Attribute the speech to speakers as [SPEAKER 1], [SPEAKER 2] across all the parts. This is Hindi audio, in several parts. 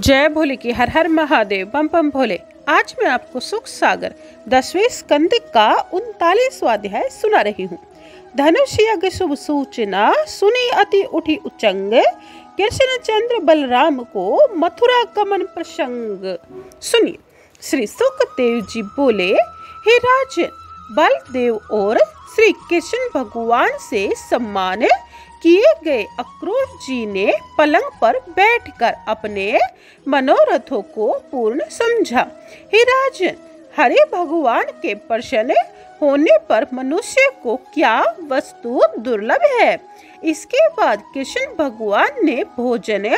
[SPEAKER 1] जय भोले की हर हर महादेव बम बम भोले। आज मैं आपको सुख सागर 10वें स्कंद का 39वां अध्याय सुना रही हूँ। धनुष यज्ञ शुभ सूचना सुनी अति उठी उचंग, कृष्ण चंद्र बलराम को मथुरा गमन प्रसंग। सुनिए। श्री सुखदेव जी बोले, हे राजन, बलदेव और श्री कृष्ण भगवान से सम्मान किए गए अक्रूर जी ने पलंग पर बैठकर अपने मनोरथों को पूर्ण समझा। हे राजन, हरे भगवान के प्रसन्न होने पर मनुष्य को क्या वस्तु दुर्लभ है। इसके बाद कृष्ण भगवान ने भोजन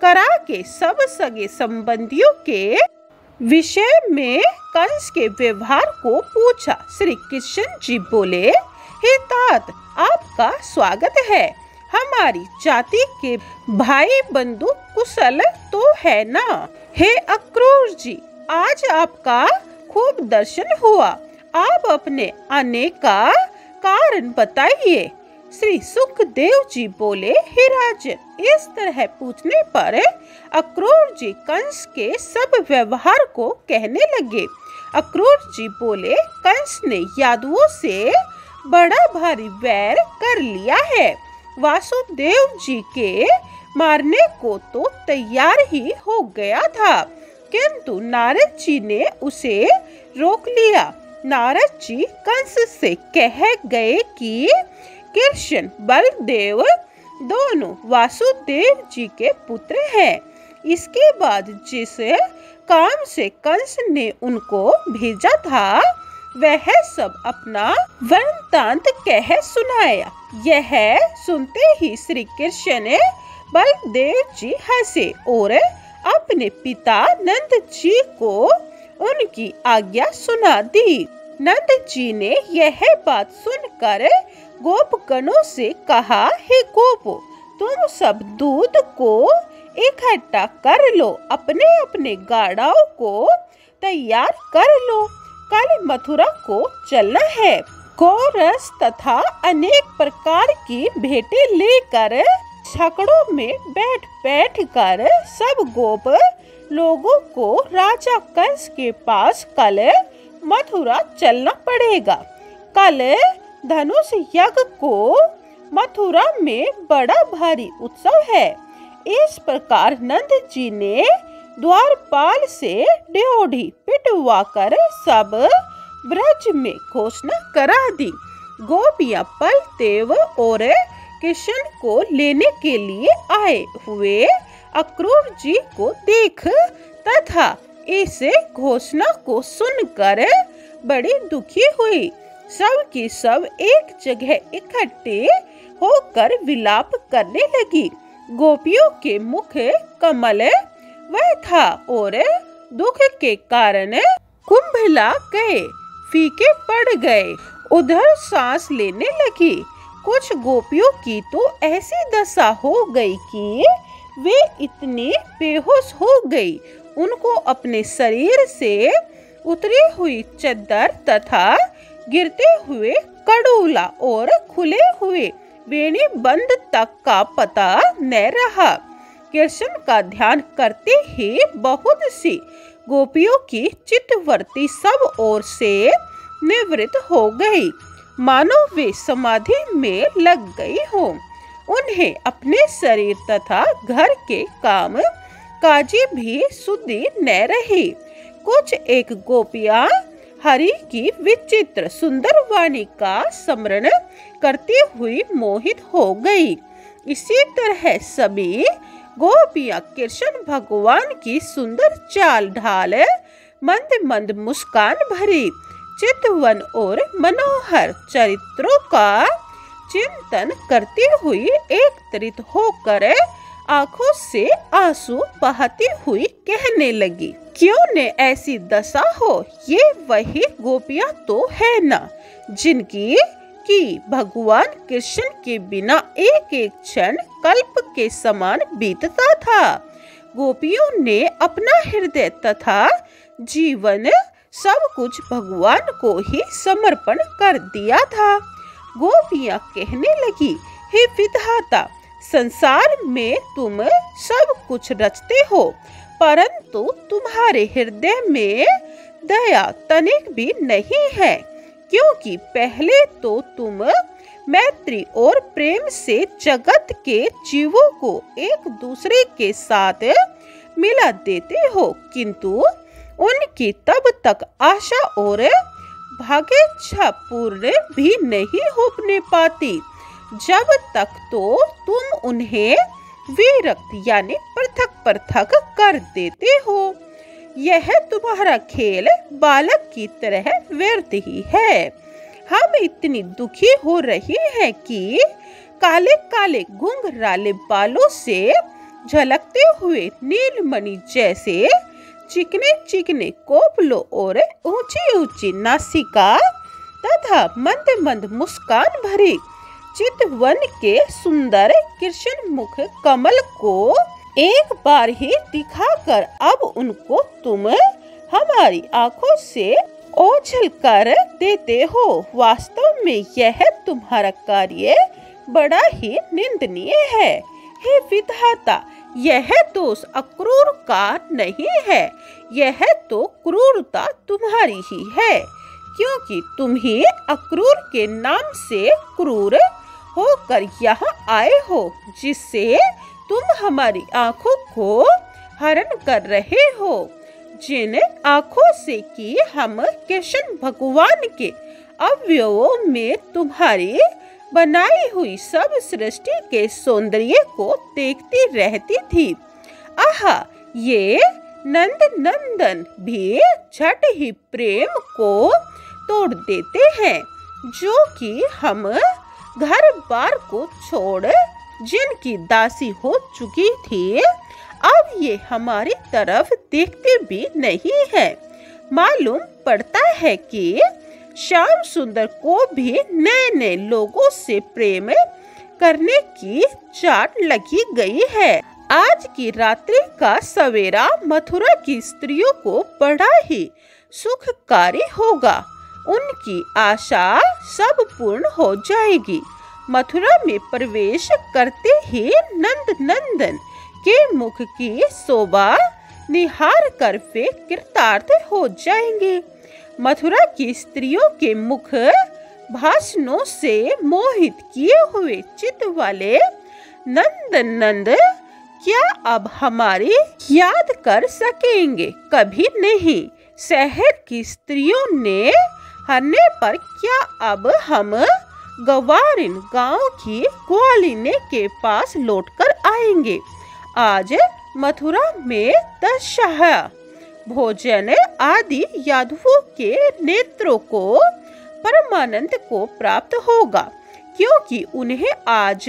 [SPEAKER 1] करा के सब सगे संबंधियों के विषय में कंस के व्यवहार को पूछा। श्री कृष्ण जी बोले, हे तात, आपका स्वागत है। हमारी जाति के भाई बंधु कुशल तो है ना। हे अक्रूर जी, आज आपका खूब दर्शन हुआ। आप अपने आने का कारण बताइए। श्री सुखदेव जी बोले, हे राजन, इस तरह पूछने पर अक्रूर जी कंस के सब व्यवहार को कहने लगे। अक्रूर जी बोले, कंस ने यादवों से बड़ा भारी वैर कर लिया है। वासुदेव जी के मारने को तो तैयार ही हो गया था, किंतु नारद जी ने उसे रोक लिया। नारद जी कंस से कह गए कि कृष्ण बलदेव दोनों वासुदेव जी के पुत्र हैं। इसके बाद जिस काम से कंस ने उनको भेजा था, वह सब अपना वृत्तांत कह सुनाया। यह सुनते ही श्री कृष्ण ने बलदेव जी हंसे और अपने पिता नंद जी को उनकी आज्ञा सुना दी। नंद जी ने यह बात सुनकर गोपगणों से कहा, हे गोपो, तुम सब दूध को इकट्ठा कर लो, अपने अपने गाड़ाओं को तैयार कर लो, कल मथुरा को चलना है। गोरस तथा अनेक प्रकार की भेंटें लेकर छकड़ों में बैठ बैठ कर सब गोप लोगों को राजा कंस के पास कल मथुरा चलना पड़ेगा। कल धनुष यज्ञ को मथुरा में बड़ा भारी उत्सव है। इस प्रकार नंद जी ने द्वारपाल से ड्योढ़ी पिटवा कर सब ब्रज में घोषणा करा दी। गोपियां बलदेव और कृष्ण को लेने के लिए आए हुए अक्रूर जी को देख तथा इस घोषणा को सुनकर बड़ी दुखी हुई। सब की सब एक जगह इकट्ठे होकर विलाप करने लगी। गोपियों के मुख कमल वह था और दुख के कारण कुंभला गए, फीके पड़ गए। उधर सांस लेने लगी। कुछ गोपियों की तो ऐसी दशा हो गई कि वे इतनी बेहोश हो गई, उनको अपने शरीर से उतरी हुई चद्दर तथा गिरते हुए कड़ूला और खुले हुए वेणी बंद तक का पता न रहा। कृष्ण का ध्यान करते ही बहुत सी गोपियों की चित्तवृत्ति सब ओर से निवृत्त हो गई, मानो वे समाधि में लग गई हो। उन्हें अपने शरीर तथा घर के काम काजी भी सुधि न रही। कुछ एक गोपियां हरि की विचित्र सुंदर वाणी का स्मरण करती हुई मोहित हो गई। इसी तरह सभी गोपियां कृष्ण भगवान की सुंदर चाल ढाल, मंद मंद मुस्कान भरी चितवन और मनोहर चरित्रों का चिंतन करती हुई एकत्रित होकर आंखों से आंसू बहाती हुई कहने लगी, क्यों ने ऐसी दशा हो। ये वही गोपियां तो है ना, जिनकी कि भगवान कृष्ण के बिना एक एक क्षण कल्प के समान बीतता था। गोपियों ने अपना हृदय तथा जीवन सब कुछ भगवान को ही समर्पण कर दिया था। गोपियां कहने लगी, हे विधाता, संसार में तुम सब कुछ रचते हो, परंतु तुम्हारे हृदय में दया तनिक भी नहीं है, क्योंकि पहले तो तुम मैत्री और प्रेम से जगत के जीवों को एक दूसरे के साथ मिला देते हो, किंतु उनकी तब तक आशा और भाग्येच्छा पूर्ण भी नहीं हो पाती जब तक तो तुम उन्हें विरक्त यानी पृथक पृथक कर देते हो। यह तुम्हारा खेल बालक की तरह व्यर्थ ही है। हम इतनी दुखी हो रही हैं कि काले काले घुंघराले बालों से झलकते हुए नीलमणि जैसे चिकने चिकने कोपलों और ऊंची ऊंची नासिका तथा मंद मंद मुस्कान भरी चितवन के सुंदर कृष्ण मुख कमल को एक बार ही दिखाकर अब उनको तुम हमारी आंखों से ओझल कर देते हो। वास्तव में यह तुम्हारा कार्य बड़ा ही निंदनीय है। हे विधाता, यह दोष अक्रूर का नहीं है, यह तो क्रूरता तुम्हारी ही है, क्योंकि तुम ही अक्रूर के नाम से क्रूर होकर यहाँ आए हो, जिससे तुम हमारी आंखों को हरण कर रहे हो, जिन आंखों से कि हम कृष्ण भगवान के अवयवों में तुम्हारी बनाई हुई सब सृष्टि के सौंदर्य को देखती रहती थी। आहा, ये नंद नंदन भी झट ही प्रेम को तोड़ देते हैं, जो कि हम घर बार को छोड़ जिनकी दासी हो चुकी थी, अब ये हमारी तरफ देखते भी नहीं है। मालूम पड़ता है कि श्याम सुंदर को भी नए नए लोगों से प्रेम करने की चाट लगी गई है। आज की रात्रि का सवेरा मथुरा की स्त्रियों को बड़ा ही सुखकारी होगा। उनकी आशा सब पूर्ण हो जाएगी। मथुरा में प्रवेश करते ही नंद नंदन के मुख की शोभा निहार कर वे कृतार्थ हो जाएंगे। मथुरा की स्त्रियों के मुख भाषणों से मोहित किए हुए चित्त वाले नंद नंद क्या अब हमारी याद कर सकेंगे? कभी नहीं। शहर की स्त्रियों ने हरने पर क्या अब हम गवारिन गांव की ग्वालिने के पास लौटकर आएंगे? आज मथुरा में दशहरा भोजन आदि यादवों के नेत्रों को परमानंद को प्राप्त होगा, क्योंकि उन्हें आज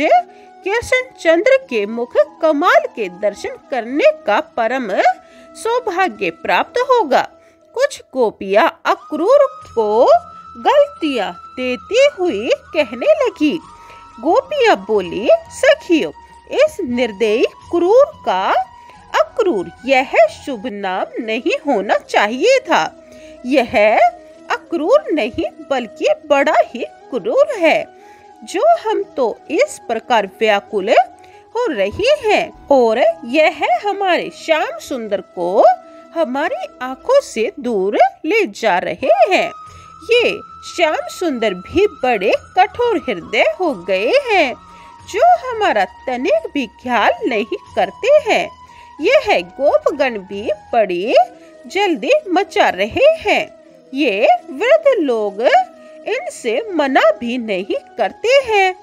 [SPEAKER 1] कृष्ण चंद्र के मुख कमाल के दर्शन करने का परम सौभाग्य प्राप्त होगा। कुछ गोपियां अक्रूर को गलतियां देती हुई कहने लगी। गोपियां बोली, सखियों, इस निर्दयी क्रूर का अक्रूर यह शुभ नाम नहीं होना चाहिए था। यह अक्रूर नहीं बल्कि बड़ा ही क्रूर है, जो हम तो इस प्रकार व्याकुल हो रही है, और यह हमारे श्याम सुंदर को हमारी आंखों से दूर ले जा रहे हैं। ये श्याम सुंदर भी बड़े कठोर हृदय हो गए हैं, जो हमारा तनिक भी ख्याल नहीं करते हैं। यह गोपगण भी बड़ी जल्दी मचा रहे हैं। ये वृद्ध लोग इनसे मना भी नहीं करते हैं।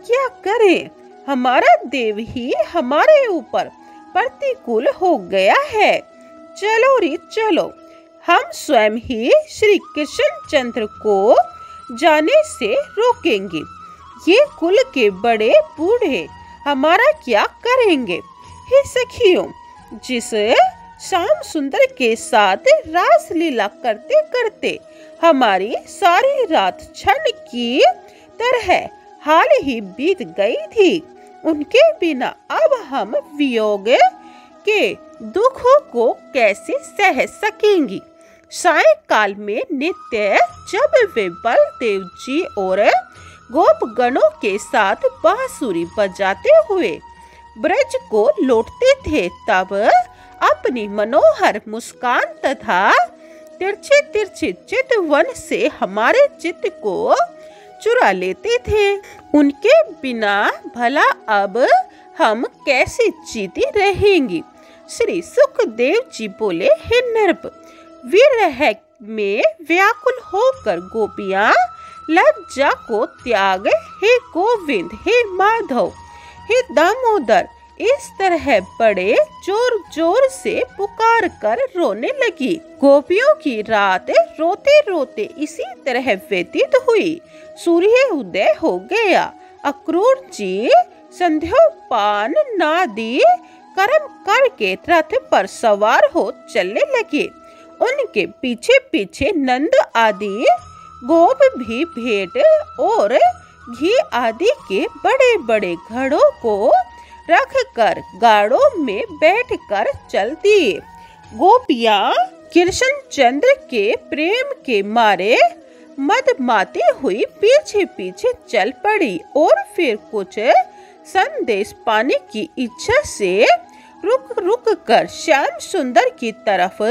[SPEAKER 1] क्या करें? हमारा देव ही हमारे ऊपर प्रतिकूल हो गया है। चलो रे चलो, हम स्वयं ही श्री कृष्ण चंद्र को जाने से रोकेंगे। ये कुल के बड़े बूढ़े हमारा क्या करेंगे? हे सखियों, जिस श्याम सुंदर के साथ रास लीला करते करते हमारी सारी रात क्षण की तरह हाल ही बीत गई थी, उनके बिना अब हम वियोग के दुखों को कैसे सह सकेंगी? सायंकाल में नित्य जब वे बलदेव जी और गोप गणों के साथ बांसुरी बजाते हुए ब्रज को लौटते थे, तब अपनी मनोहर मुस्कान तथा तिरछे तिरछे चितवन से हमारे चित्त को चुरा लेते थे। उनके बिना भला अब हम कैसे जीती रहेंगी। श्री सुखदेव जी बोले, हे नृप, विरह में व्याकुल होकर गोपियां लज्जा को त्याग हे गोविंद, हे माधव, हे दामोदर इस तरह बड़े जोर जोर से पुकार कर रोने लगी। गोपियों की रात रोते रोते इसी तरह व्यतीत हुई। सूर्य उदय हो गया। अक्रूर जी संध्योपान नादी कर्म करके रथ पर सवार हो चलने लगे। उनके पीछे पीछे नंद आदि गोप भी भेंट और घी आदि के बड़े बड़े घड़ों को रख कर गाड़ों में बैठकर चल दिए। गोपियां कृष्ण चंद्र के प्रेम के मारे मदमाती हुई पीछे पीछे चल पड़ी और फिर कुछ संदेश पाने की इच्छा से रुक रुक कर श्याम सुंदर की तरफ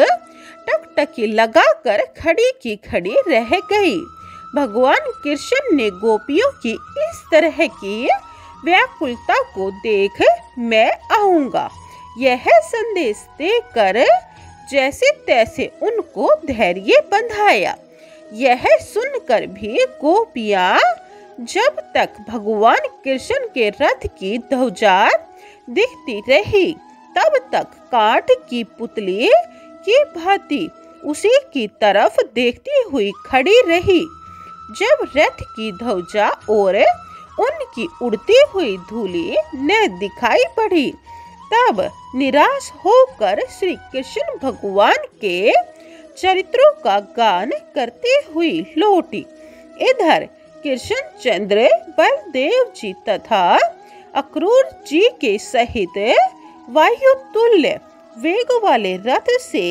[SPEAKER 1] टकटकी लगाकर खड़ी की खड़ी रह गई। भगवान कृष्ण ने गोपियों की इस तरह की व्याकुलता को देख मैं आऊंगा यह संदेश देकर जैसे तैसे उनको धैर्य बंधाया। यह सुनकर भी गोपियां जब तक भगवान कृष्ण के रथ की ध्वजा दिखती रही तब तक काठ की पुतली की भांति उसी की तरफ देखती हुई खड़ी रही। जब रथ की ध्वजा और उनकी उड़ती हुई धूली न दिखाई पड़ी तब निराश होकर श्री कृष्ण भगवान के चरित्रों का गान करते हुई लौटी। इधर कृष्ण चंद्र बलदेव जी तथा अक्रूर जी के सहित वायु तुल्य वेग वाले रथ से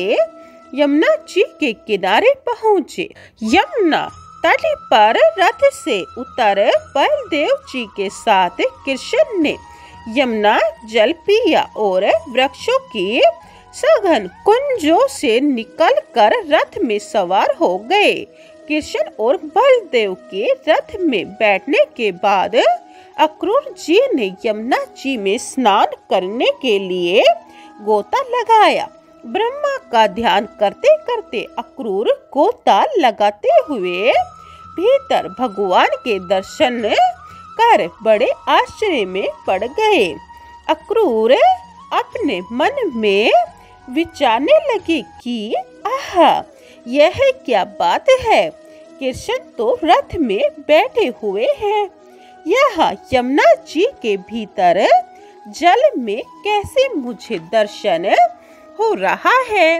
[SPEAKER 1] यमुना जी के किनारे पहुँचे। यमुना तट पर रथ से उतर बलदेव जी के साथ कृष्ण ने यमुना जल पिया और वृक्षों की सघन कुंजों से निकलकर रथ में सवार हो गए। कृष्ण और बलदेव के रथ में बैठने के बाद अक्रूर जी ने यमुना जी में स्नान करने के लिए गोता लगाया। ब्रह्मा का ध्यान करते करते अक्रूर गोता लगाते हुए भीतर भगवान के दर्शन कर बड़े आश्चर्य में पड़ गए। अक्रूर अपने मन में विचारने लगे कि आहा, यह क्या बात है। कृष्ण तो रथ में बैठे हुए हैं, यहाँ यमुना जी के भीतर जल में कैसे मुझे दर्शन हो रहा है।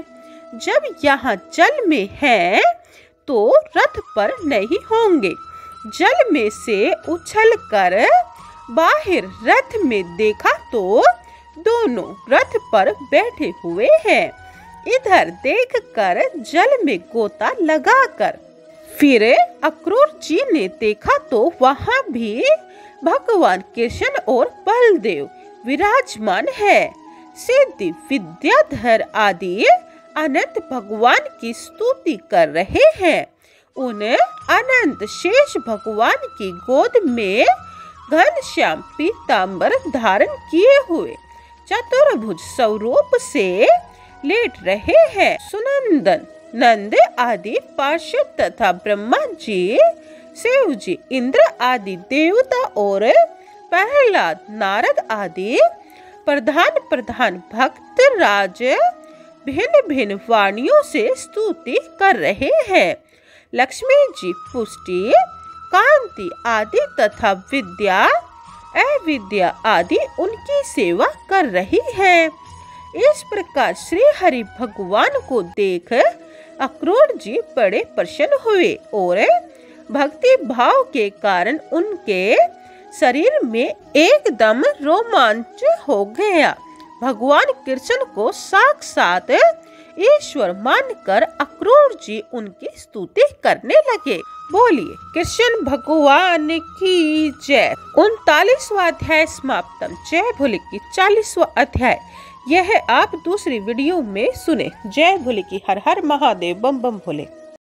[SPEAKER 1] जब यहाँ जल में है तो रथ पर नहीं होंगे। जल में से उछलकर बाहर रथ में देखा तो दोनों रथ पर बैठे हुए हैं। इधर देखकर जल में गोता लगाकर फिर अक्रूर जी ने देखा तो वहाँ भी भगवान कृष्ण और बलदेव विराजमान है। सिद्धि विद्याधर आदि अनंत भगवान की स्तुति कर रहे हैं। उन अनंत शेष भगवान की गोद में घनश्याम पीतांबर धारण किए हुए चतुर्भुज स्वरूप से लेट रहे हैं। सुनंदन नंद आदि पार्षद तथा ब्रह्मा जी, शिव जी, इंद्र आदि देवता और प्रहलाद, नारद आदि प्रधान प्रधान भक्त राज भिन्न भिन्न वाणियों से स्तुति कर रहे हैं। लक्ष्मी जी पुष्टि, कांति आदि तथा विद्या अविद्या आदि उनकी सेवा कर रही है। इस प्रकार श्री हरि भगवान को देख अक्रूर जी बड़े प्रसन्न हुए और भक्ति भाव के कारण उनके शरीर में एकदम रोमांच हो गया। भगवान कृष्ण को साक्षात ईश्वर मानकर अक्रूर जी उनकी स्तुति करने लगे। बोलिए कृष्ण भगवान की जय। 39वां अध्याय समाप्तम। जय भोले की 40वां अध्याय यह आप दूसरी वीडियो में सुने। जय भोले की। हर हर महादेव। बम बम भोले।